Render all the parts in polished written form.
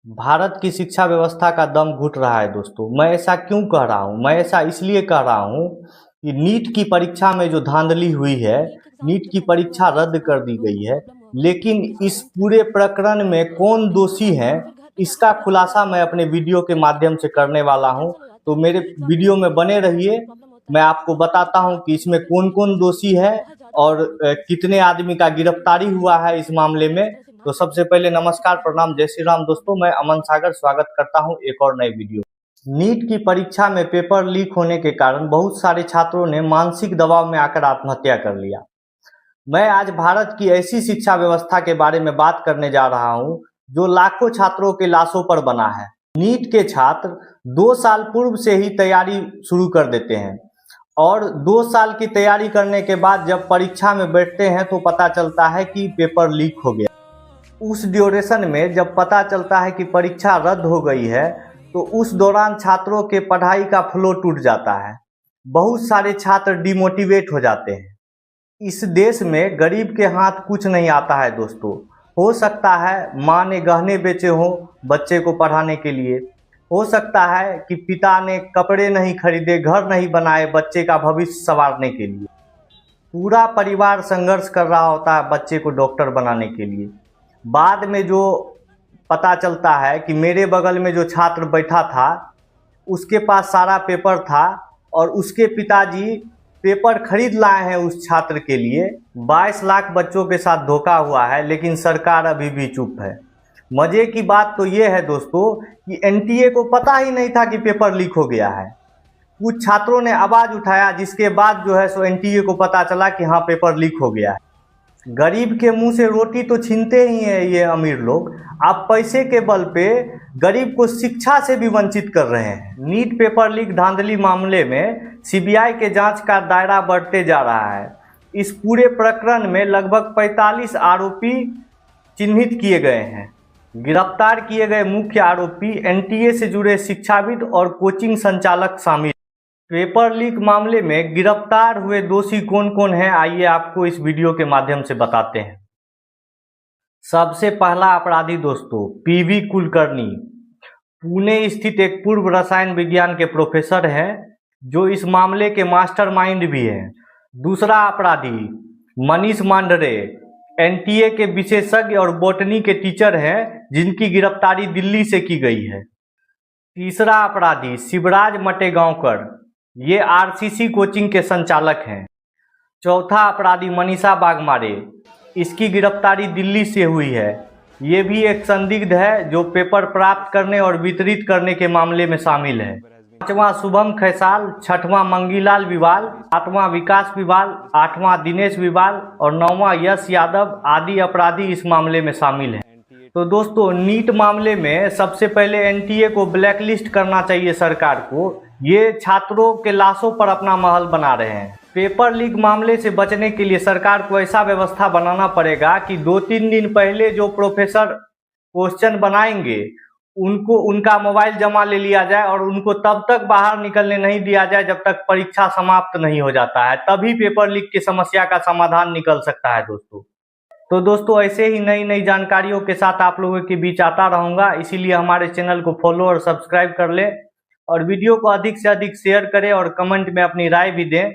भारत की शिक्षा व्यवस्था का दम घुट रहा है दोस्तों। मैं ऐसा क्यों कह रहा हूँ? मैं ऐसा इसलिए कह रहा हूँ कि नीट की परीक्षा में जो धांधली हुई है, नीट की परीक्षा रद्द कर दी गई है, लेकिन इस पूरे प्रकरण में कौन दोषी है, इसका खुलासा मैं अपने वीडियो के माध्यम से करने वाला हूँ। तो मेरे वीडियो में बने रहिए। मैं आपको बताता हूँ कि इसमें कौन कौन दोषी है और कितने आदमी का गिरफ्तारी हुआ है इस मामले में। तो सबसे पहले नमस्कार, प्रणाम, जय श्री राम दोस्तों। मैं अमन सागर स्वागत करता हूं एक और नई वीडियो। नीट की परीक्षा में पेपर लीक होने के कारण बहुत सारे छात्रों ने मानसिक दबाव में आकर आत्महत्या कर लिया। मैं आज भारत की ऐसी शिक्षा व्यवस्था के बारे में बात करने जा रहा हूं जो लाखों छात्रों के लाशों पर बना है। नीट के छात्र 2 साल पूर्व से ही तैयारी शुरू कर देते हैं और 2 साल की तैयारी करने के बाद जब परीक्षा में बैठते हैं तो पता चलता है कि पेपर लीक हो गया। उस ड्यूरेशन में जब पता चलता है कि परीक्षा रद्द हो गई है तो उस दौरान छात्रों के पढ़ाई का फ्लो टूट जाता है। बहुत सारे छात्र डिमोटिवेट हो जाते हैं। इस देश में गरीब के हाथ कुछ नहीं आता है दोस्तों। हो सकता है माँ ने गहने बेचे हों बच्चे को पढ़ाने के लिए, हो सकता है कि पिता ने कपड़े नहीं खरीदे, घर नहीं बनाए बच्चे का भविष्य संवारने के लिए। पूरा परिवार संघर्ष कर रहा होता है बच्चे को डॉक्टर बनाने के लिए। बाद में जो पता चलता है कि मेरे बगल में जो छात्र बैठा था उसके पास सारा पेपर था और उसके पिताजी पेपर खरीद लाए हैं उस छात्र के लिए। 22 लाख बच्चों के साथ धोखा हुआ है, लेकिन सरकार अभी भी चुप है। मज़े की बात तो ये है दोस्तों कि एनटीए को पता ही नहीं था कि पेपर लीक हो गया है। कुछ छात्रों ने आवाज़ उठाया जिसके बाद जो है सो एनटीए को पता चला कि हाँ पेपर लीक हो गया है। गरीब के मुंह से रोटी तो छीनते ही हैं ये अमीर लोग। आप पैसे के बल पे गरीब को शिक्षा से भी वंचित कर रहे हैं। नीट पेपर लीक धांधली मामले में सीबीआई के जांच का दायरा बढ़ते जा रहा है। इस पूरे प्रकरण में लगभग 45 आरोपी चिन्हित किए गए हैं। गिरफ्तार किए गए मुख्य आरोपी एनटीए से जुड़े शिक्षाविद और कोचिंग संचालक शामिल। पेपर लीक मामले में गिरफ्तार हुए दोषी कौन कौन हैं, आइए आपको इस वीडियो के माध्यम से बताते हैं। सबसे पहला अपराधी दोस्तों पीवी कुलकर्णी, पुणे स्थित एक पूर्व रसायन विज्ञान के प्रोफेसर हैं जो इस मामले के मास्टरमाइंड भी हैं। दूसरा अपराधी मनीष मांडरे, एनटीए के विशेषज्ञ और बॉटनी के टीचर हैं जिनकी गिरफ्तारी दिल्ली से की गई है। तीसरा अपराधी शिवराज मटेगांवकर, ये आरसीसी कोचिंग के संचालक हैं। चौथा अपराधी मनीषा बागमारे, इसकी गिरफ्तारी दिल्ली से हुई है। ये भी एक संदिग्ध है जो पेपर प्राप्त करने और वितरित करने के मामले में शामिल है। पांचवां शुभम खैसाल, छठवां मंगीलाल विवाल, सातवां विकास विवाल, आठवां दिनेश विवाल और नौवां यश यादव आदि अपराधी इस मामले में शामिल हैं। तो दोस्तों नीट मामले में सबसे पहले एनटीए को ब्लैकलिस्ट करना चाहिए सरकार को। ये छात्रों के लाशों पर अपना महल बना रहे हैं। पेपर लीक मामले से बचने के लिए सरकार को ऐसा व्यवस्था बनाना पड़ेगा कि 2-3 दिन पहले जो प्रोफेसर क्वेश्चन बनाएंगे उनको उनका मोबाइल जमा ले लिया जाए और उनको तब तक बाहर निकलने नहीं दिया जाए जब तक परीक्षा समाप्त नहीं हो जाता है। तभी पेपर लीक की समस्या का समाधान निकल सकता है दोस्तों। तो दोस्तों ऐसे ही नई नई जानकारियों के साथ आप लोगों के बीच आता रहूँगा, इसीलिए हमारे चैनल को फॉलो और सब्सक्राइब कर लें और वीडियो को अधिक से अधिक शेयर करें और कमेंट में अपनी राय भी दें।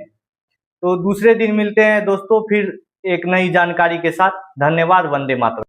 तो दूसरे दिन मिलते हैं दोस्तों फिर एक नई जानकारी के साथ। धन्यवाद। वंदे मातरम।